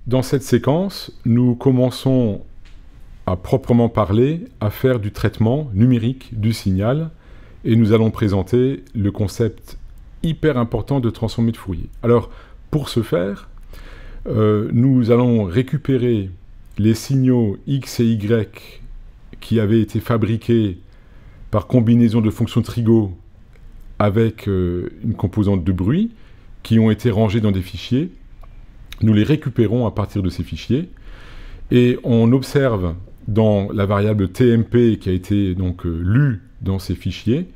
dans cette séquence, nous commençons à proprement parler à faire du traitement numérique du signal et nous allons présenter le concept hyper important de transformé de Fourier. Alors, pour ce faire, nous allons récupérer les signaux X et Y qui avaient été fabriqués par combinaison de fonctions trigo avec une composante de bruit, qui ont été rangés dans des fichiers. Nous les récupérons à partir de ces fichiers, et on observe dans la variable TMP qui a été donc lue dans ces fichiers,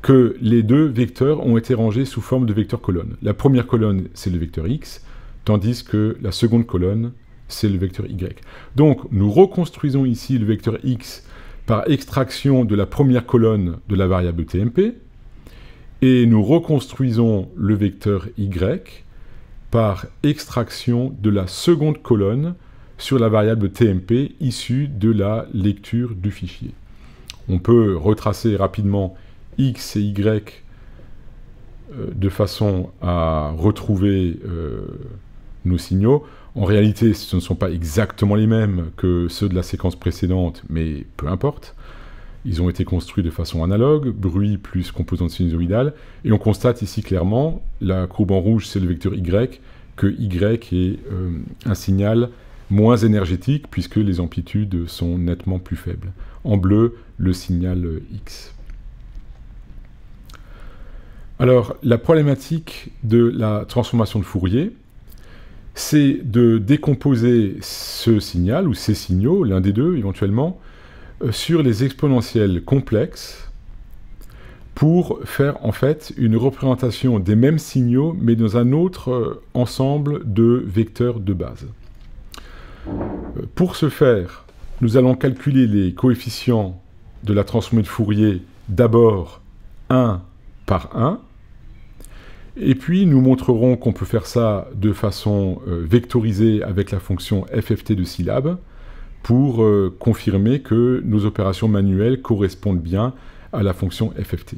que les deux vecteurs ont été rangés sous forme de vecteurs colonnes. La première colonne, c'est le vecteur X, tandis que la seconde colonne, c'est le vecteur Y. Donc, nous reconstruisons ici le vecteur X par extraction de la première colonne de la variable TMP, et nous reconstruisons le vecteur Y par extraction de la seconde colonne sur la variable TMP issue de la lecture du fichier. On peut retracer rapidement X et Y de façon à retrouver nos signaux. En réalité, ce ne sont pas exactement les mêmes que ceux de la séquence précédente, mais peu importe. Ils ont été construits de façon analogue, bruit plus composante sinusoïdale, et on constate ici clairement, la courbe en rouge c'est le vecteur Y, que Y est un signal moins énergétique puisque les amplitudes sont nettement plus faibles. En bleu, le signal X. Alors, la problématique de la transformation de Fourier, c'est de décomposer ce signal, ou ces signaux, l'un des deux éventuellement, sur les exponentielles complexes pour faire en fait une représentation des mêmes signaux mais dans un autre ensemble de vecteurs de base. Pour ce faire, nous allons calculer les coefficients de la transformée de Fourier d'abord 1 par 1, et puis nous montrerons qu'on peut faire ça de façon vectorisée avec la fonction FFT de syllabes, pour confirmer que nos opérations manuelles correspondent bien à la fonction FFT.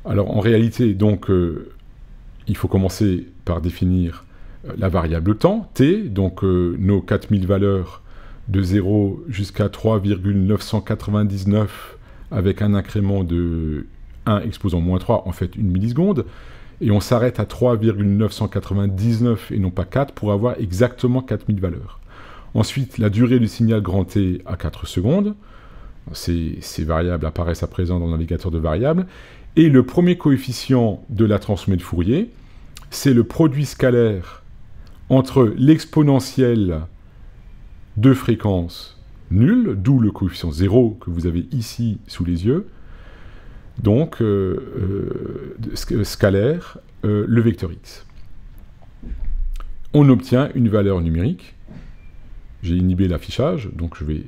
Alors en réalité, donc, il faut commencer par définir la variable temps, t, donc nos 4000 valeurs de 0 jusqu'à 3,999 avec un incrément de 1 exposant moins 3, en fait 1 milliseconde, et on s'arrête à 3,999 et non pas 4 pour avoir exactement 4000 valeurs. Ensuite, la durée du signal grand T à 4 secondes. Ces variables apparaissent à présent dans le navigateur de variables. Et le premier coefficient de la transformée de Fourier, c'est le produit scalaire entre l'exponentielle de fréquence nulle, d'où le coefficient 0 que vous avez ici sous les yeux, donc scalaire, le vecteur X. On obtient une valeur numérique. J'ai inhibé l'affichage, donc je vais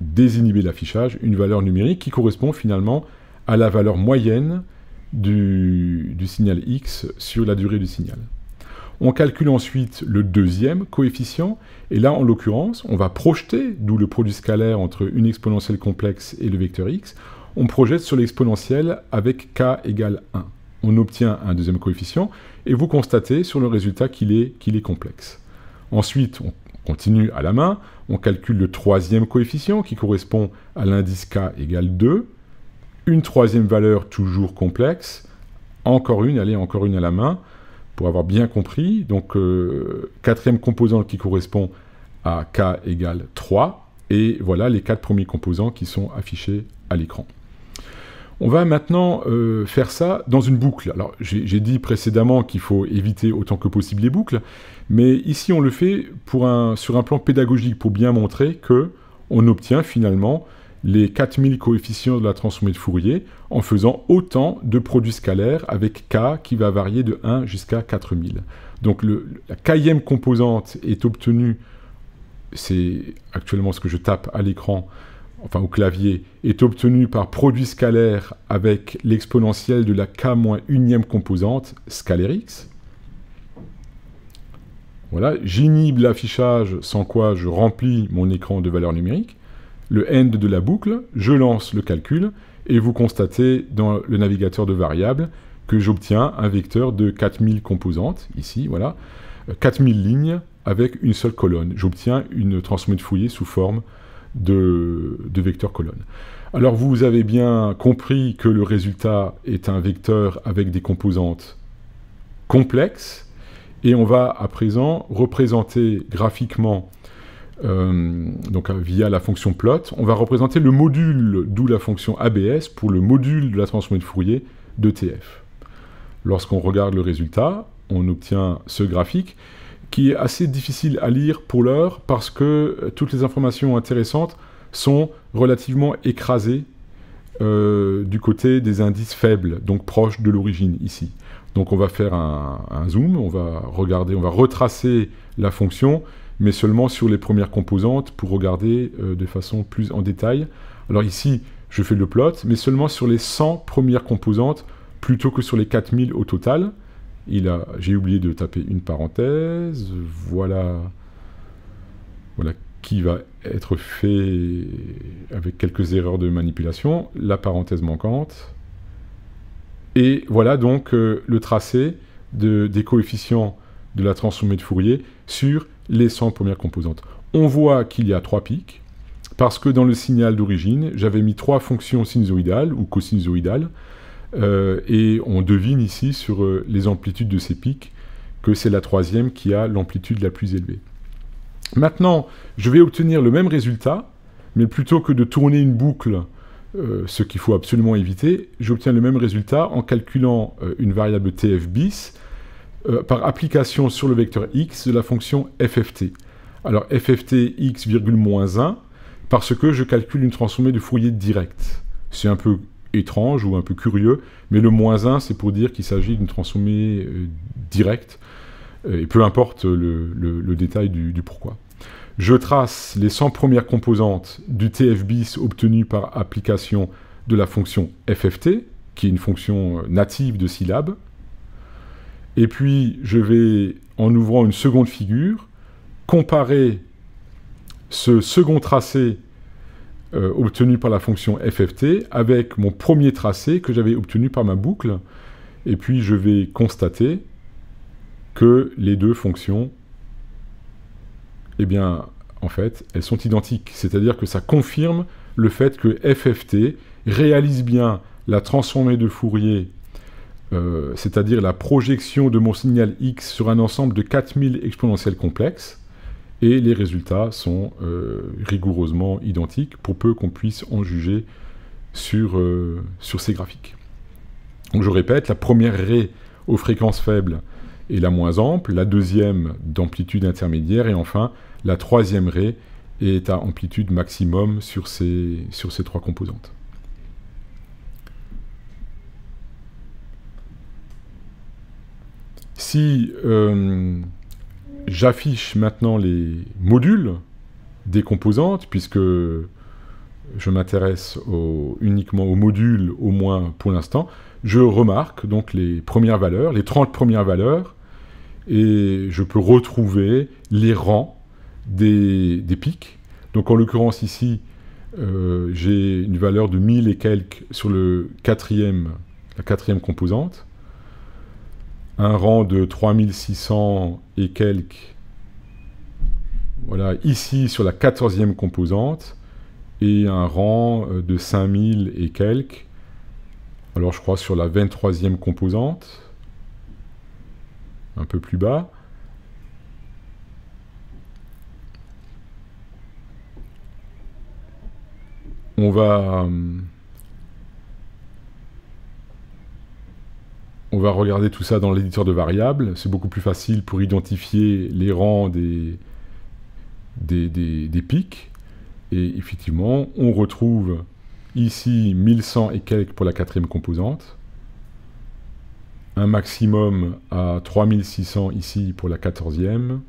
désinhiber l'affichage, une valeur numérique qui correspond finalement à la valeur moyenne du signal X sur la durée du signal. On calcule ensuite le deuxième coefficient, et là, en l'occurrence, on va projeter, d'où le produit scalaire entre une exponentielle complexe et le vecteur X, on projette sur l'exponentielle avec k égale 1. On obtient un deuxième coefficient, et vous constatez sur le résultat qu'il est complexe. Ensuite, on continue à la main, on calcule le troisième coefficient qui correspond à l'indice k égale 2, une troisième valeur toujours complexe, encore une à la main, pour avoir bien compris, donc quatrième composante qui correspond à k égale 3, et voilà les 4 premiers composants qui sont affichés à l'écran. On va maintenant faire ça dans une boucle. Alors, j'ai dit précédemment qu'il faut éviter autant que possible les boucles, mais ici, on le fait sur un plan pédagogique pour bien montrer qu'on obtient finalement les 4000 coefficients de la transformée de Fourier en faisant autant de produits scalaires avec k qui va varier de 1 jusqu'à 4000. Donc, la kème composante est obtenue, c'est actuellement ce que je tape à l'écran, enfin au clavier, est obtenu par produit scalaire avec l'exponentielle de la k-1e composante, scalaire x. Voilà, j'inhibe l'affichage, sans quoi je remplis mon écran de valeurs numériques. Le end de la boucle, je lance le calcul, et vous constatez dans le navigateur de variables que j'obtiens un vecteur de 4000 composantes, ici, voilà, 4000 lignes avec une seule colonne. J'obtiens une transformée de Fourier sous forme de vecteur colonne. Alors vous avez bien compris que le résultat est un vecteur avec des composantes complexes, et on va à présent représenter graphiquement, donc via la fonction plot, on va représenter le module, d'où la fonction ABS, pour le module de la transformée de Fourier de TF. Lorsqu'on regarde le résultat, on obtient ce graphique, qui est assez difficile à lire pour l'heure, parce que toutes les informations intéressantes sont relativement écrasées du côté des indices faibles, donc proches de l'origine ici. Donc on va faire un zoom, on va regarder, on va retracer la fonction, mais seulement sur les premières composantes pour regarder de façon plus en détail. Alors ici, je fais le plot, mais seulement sur les 100 premières composantes, plutôt que sur les 4000 au total. J'ai oublié de taper une parenthèse, voilà qui va être fait avec quelques erreurs de manipulation, la parenthèse manquante. Et voilà donc le tracé des coefficients de la transformée de Fourier sur les 100 premières composantes. On voit qu'il y a 3 pics, parce que dans le signal d'origine, j'avais mis 3 fonctions sinusoïdales ou cosinusoïdales, et on devine ici sur les amplitudes de ces pics que c'est la troisième qui a l'amplitude la plus élevée. Maintenant, je vais obtenir le même résultat, mais plutôt que de tourner une boucle, ce qu'il faut absolument éviter, j'obtiens le même résultat en calculant une variable TF bis par application sur le vecteur x de la fonction FFT. Alors FFT x virgule moins 1, parce que je calcule une transformée de Fourier directe. C'est un peu étrange ou un peu curieux, mais le moins 1, c'est pour dire qu'il s'agit d'une transformée directe, et peu importe le détail du pourquoi. Je trace les 100 premières composantes du TF bis obtenues par application de la fonction FFT, qui est une fonction native de syllabes, et puis je vais, en ouvrant une seconde figure, comparer ce second tracé obtenu par la fonction FFT avec mon premier tracé que j'avais obtenu par ma boucle, et puis je vais constater que les deux fonctions, eh bien, en fait, elles sont identiques. C'est-à-dire que ça confirme le fait que FFT réalise bien la transformée de Fourier, c'est-à-dire la projection de mon signal X sur un ensemble de 4000 exponentielles complexes, et les résultats sont rigoureusement identiques, pour peu qu'on puisse en juger sur ces graphiques. Donc je répète, la première raie aux fréquences faibles est la moins ample, la deuxième d'amplitude intermédiaire, et enfin la troisième raie est à amplitude maximum sur ces 3 composantes. Si j'affiche maintenant les modules des composantes, puisque je m'intéresse uniquement aux modules, au moins pour l'instant, je remarque donc les premières valeurs, les 30 premières valeurs, et je peux retrouver les rangs des pics. Donc en l'occurrence ici, j'ai une valeur de 1000 et quelques sur la quatrième composante, un rang de 3600 et quelques, voilà, ici sur la 14e composante, et un rang de 5000 et quelques, alors je crois sur la 23e composante, un peu plus bas. On va regarder tout ça dans l'éditeur de variables. C'est beaucoup plus facile pour identifier les rangs des pics. Et effectivement, on retrouve ici 1100 et quelques pour la 4e composante, un maximum à 3600 ici pour la 14e,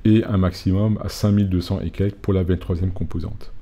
et un maximum à 5200 et quelques pour la 23e composante.